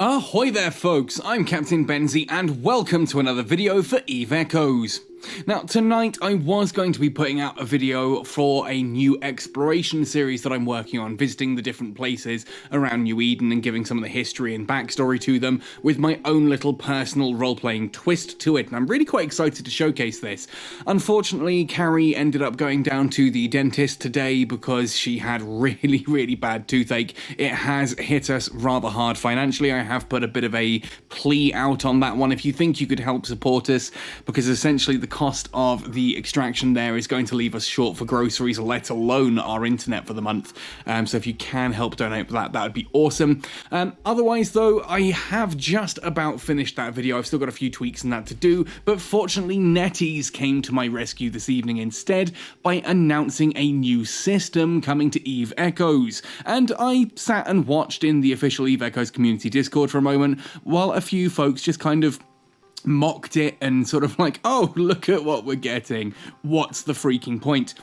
Ahoy there folks, I'm Captain Benzie and welcome to another video for Eve Echoes. Now tonight I was going to be putting out a video for a new exploration series that I'm working on, visiting the different places around New Eden and giving some of the history and backstory to them with my own little personal role-playing twist to it, and I'm really quite excited to showcase this. Unfortunately, Carrie ended up going down to the dentist today because she had really bad toothache. It has hit us rather hard financially. I have put a bit of a plea out on that one if you think you could help support us, because essentially the cost of the extraction there is going to leave us short for groceries, let alone our internet for the month. So if you can help donate for that, that would be awesome. Otherwise though, I have just about finished that video. I've still got a few tweaks and that to do, but fortunately NetEase came to my rescue this evening instead by announcing a new system coming to Eve Echoes. And I sat and watched in the official Eve Echoes community Discord for a moment while a few folks just kind of mocked it and sort of like, oh, look at what we're getting. What's the freaking point?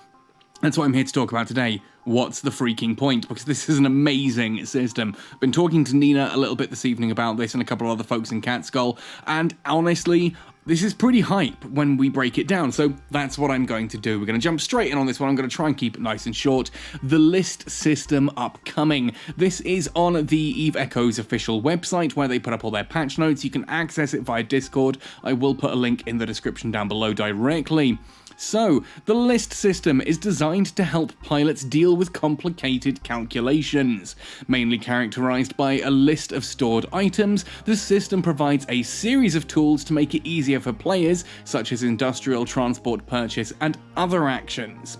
That's what I'm here to talk about today. What's the freaking point? Because this is an amazing system. I've been talking to Nina a little bit this evening about this and a couple of other folks in Catskull, and honestly, this is pretty hype when we break it down, so that's what I'm going to do. We're going to jump straight in on this one. I'm going to try and keep it nice and short. The list system upcoming. This is on the Eve Echoes official website where they put up all their patch notes. You can access it via Discord. I will put a link in the description down below directly. So, the list system is designed to help pilots deal with complicated calculations. Mainly characterized by a list of stored items, the system provides a series of tools to make it easier for players, such as industrial, transport, purchase, and other actions.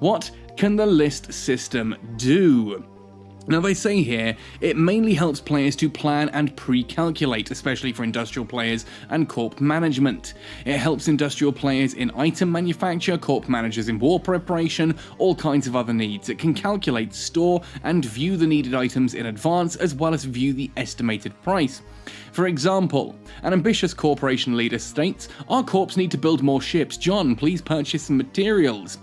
What can the list system do? Now they say here, it mainly helps players to plan and pre-calculate, especially for industrial players and corp management. It helps industrial players in item manufacture, corp managers in war preparation, all kinds of other needs. It can calculate, store, and view the needed items in advance, as well as view the estimated price. For example, an ambitious corporation leader states, "Our corps need to build more ships. John, please purchase some materials."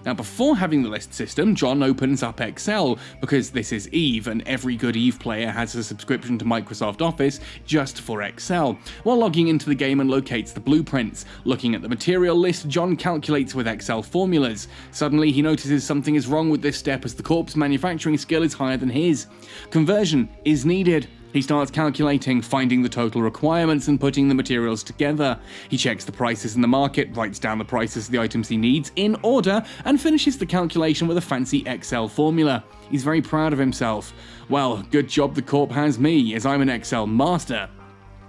Now, before having the list system, John opens up Excel, because this is Eve, and every good Eve player has a subscription to Microsoft Office just for Excel. While logging into the game and locates the blueprints. Looking at the material list, John calculates with Excel formulas. Suddenly, he notices something is wrong with this step as the corp's manufacturing skill is higher than his. Conversion is needed. He starts calculating, finding the total requirements and putting the materials together. He checks the prices in the market, writes down the prices of the items he needs in order, and finishes the calculation with a fancy Excel formula. He's very proud of himself. Well, good job the corp has me, as I'm an Excel master.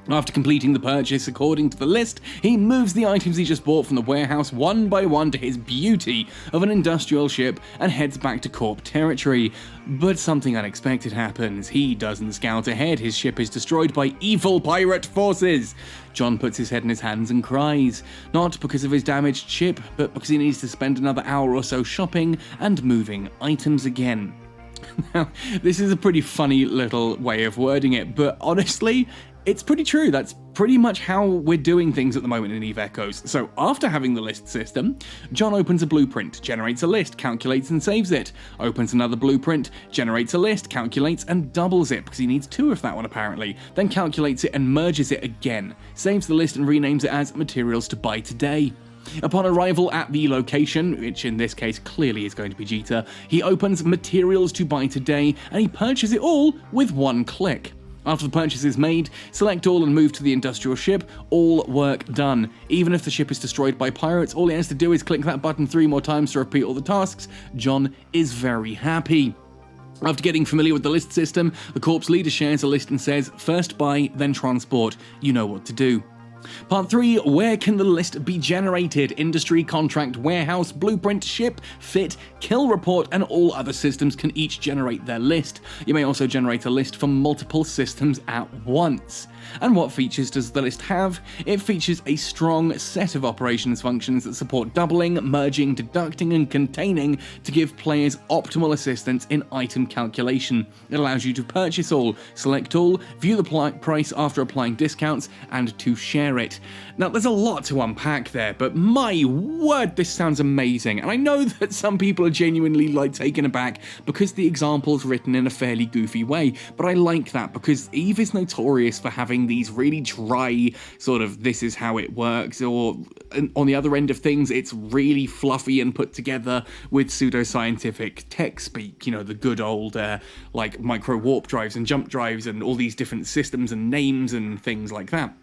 After completing the purchase according to the list, he moves the items he just bought from the warehouse one by one to his beauty of an industrial ship and heads back to Corp territory. But something unexpected happens. He doesn't scout ahead. His ship is destroyed by evil pirate forces. John puts his head in his hands and cries. Not because of his damaged ship, but because he needs to spend another hour or so shopping and moving items again. Now, this is a pretty funny little way of wording it, but honestly, it's pretty true. That's pretty much how we're doing things at the moment in Eve Echoes. So after having the list system, John opens a blueprint, generates a list, calculates and saves it. Opens another blueprint, generates a list, calculates and doubles it, because he needs two of that one apparently. Then calculates it and merges it again. Saves the list and renames it as materials to buy today. Upon arrival at the location, which in this case clearly is going to be Jita, he opens materials to buy today and he purchases it all with one click. After the purchase is made, select all and move to the industrial ship. All work done. Even if the ship is destroyed by pirates, all he has to do is click that button 3 more times to repeat all the tasks. John is very happy. After getting familiar with the list system, the corp's leader shares a list and says, "First buy, then transport. You know what to do." Part 3, where can the list be generated? Industry, contract, warehouse, blueprint, ship, fit, kill report, and all other systems can each generate their list. You may also generate a list for multiple systems at once. And what features does the list have? It features a strong set of operations functions that support doubling, merging, deducting, and containing to give players optimal assistance in item calculation. It allows you to purchase all, select all, view the price after applying discounts, and to share share it. Now, there's a lot to unpack there, but my word, this sounds amazing. And I know that some people are genuinely like taken aback because the example's written in a fairly goofy way, but I like that because Eve is notorious for having these really dry sort of this is how it works, or on the other end of things, it's really fluffy and put together with pseudoscientific tech speak, you know, the good old like micro warp drives and jump drives and all these different systems and names and things like that.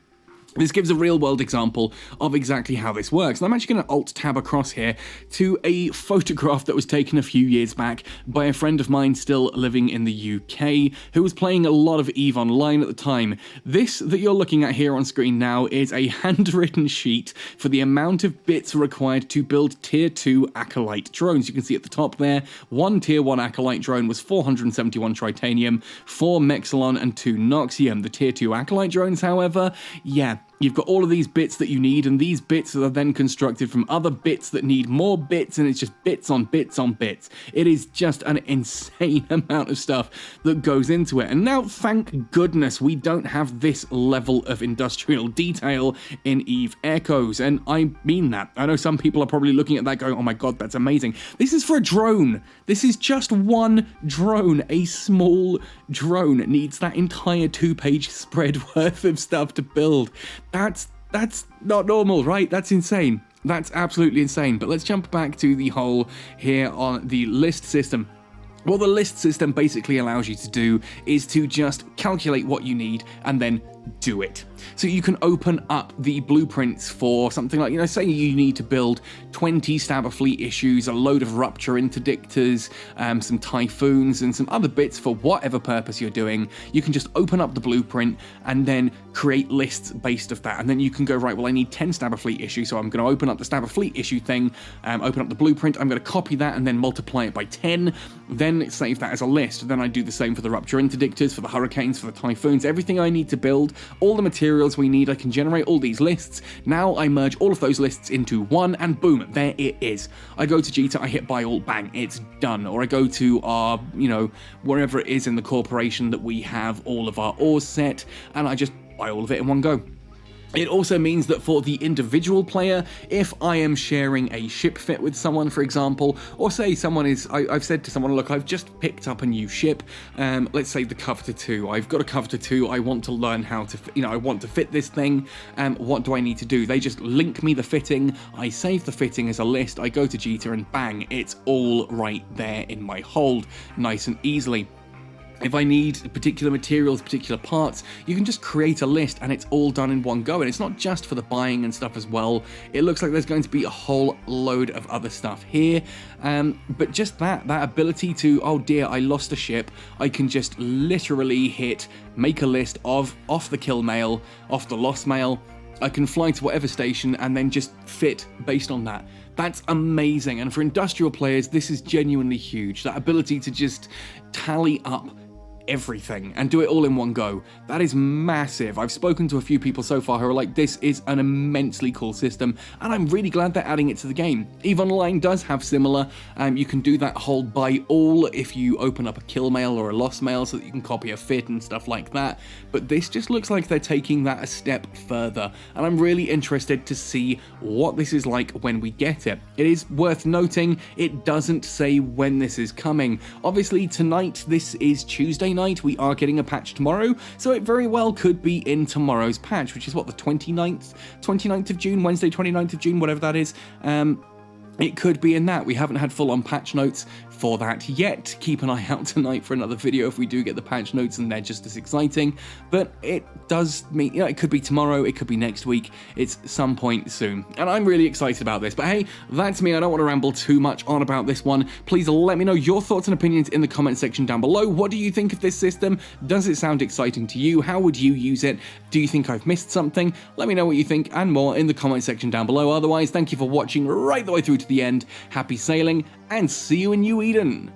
This gives a real-world example of exactly how this works. And I'm actually going to alt-tab across here to a photograph that was taken a few years back by a friend of mine still living in the UK who was playing a lot of EVE Online at the time. This that you're looking at here on screen now is a handwritten sheet for the amount of bits required to build Tier 2 Acolyte drones. You can see at the top there, one Tier 1 Acolyte drone was 471 Tritanium, 4 Mexilon, and 2 Noxium. The Tier 2 Acolyte drones, however, yeah, you've got all of these bits that you need, and these bits are then constructed from other bits that need more bits, and it's just bits on bits on bits. It is just an insane amount of stuff that goes into it. And now, thank goodness, we don't have this level of industrial detail in EVE Echoes, and I mean that. I know some people are probably looking at that going, oh my god, that's amazing. This is for a drone. This is just one drone. A small drone needs that entire 2-page spread worth of stuff to build. That's not normal, right? That's insane. That's absolutely insane. But let's jump back to the whole here on the list system. What the list system basically allows you to do is to just calculate what you need and then do it. So you can open up the blueprints for something like, you know, say you need to build 20 Stabber Fleet issues, a load of Rupture Interdictors, some Typhoons, and some other bits for whatever purpose you're doing. You can just open up the blueprint and then create lists based off that. And then you can go, right, well, I need 10 Stabber Fleet issues, so I'm going to open up the Stabber Fleet issue thing, open up the blueprint, I'm going to copy that and then multiply it by 10, then save that as a list. Then I do the same for the Rupture Interdictors, for the Hurricanes, for the Typhoons, everything I need to build, all the materials we need. I can generate all these lists. Now I merge all of those lists into one, and boom, there it is. I go to Jita, I hit buy all, bang, it's done. Or I go to our, you know, wherever it is in the corporation that we have all of our ores set, and I just buy all of it in one go. It also means that for the individual player, if I am sharing a ship fit with someone, for example, or say someone is, I've said to someone, look, I've just picked up a new ship, let's say the Covetor 2, I've got a Covetor 2, I want to learn how to, you know, I want to fit this thing, what do I need to do? They just link me the fitting, I save the fitting as a list, I go to Jita and bang, it's all right there in my hold, nice and easily. If I need particular materials, particular parts, you can just create a list and it's all done in one go. And it's not just for the buying and stuff as well. It looks like there's going to be a whole load of other stuff here. But just that ability to, oh dear, I lost a ship. I can just literally hit, make a list of off the kill mail, off the lost mail. I can fly to whatever station and then just fit based on that. That's amazing. And for industrial players, this is genuinely huge. That ability to just tally up everything and do it all in one go. That is massive. I've spoken to a few people so far who are like, this is an immensely cool system, and I'm really glad they're adding it to the game. EVE Online does have similar. You can do that whole buy all if you open up a kill mail or a lost mail so that you can copy a fit and stuff like that. But this just looks like they're taking that a step further, and I'm really interested to see what this is like when we get it. It is worth noting, it doesn't say when this is coming. Obviously tonight, this is Tuesday night, we are getting a patch tomorrow, so it very well could be in tomorrow's patch, which is what, the 29th of June, Wednesday 29th of June, whatever that is. It could be in that. We haven't had full-on patch notes for that yet. Keep an eye out tonight for another video if we do get the patch notes and they're just as exciting. But it does mean, you know, it could be tomorrow, it could be next week, it's some point soon. And I'm really excited about this. But hey, that's me. I don't want to ramble too much on about this one. Please let me know your thoughts and opinions in the comment section down below. What do you think of this system? Does it sound exciting to you? How would you use it? Do you think I've missed something? Let me know what you think and more in the comment section down below. Otherwise, thank you for watching right the way through to the end. Happy sailing, and see you in New Eden.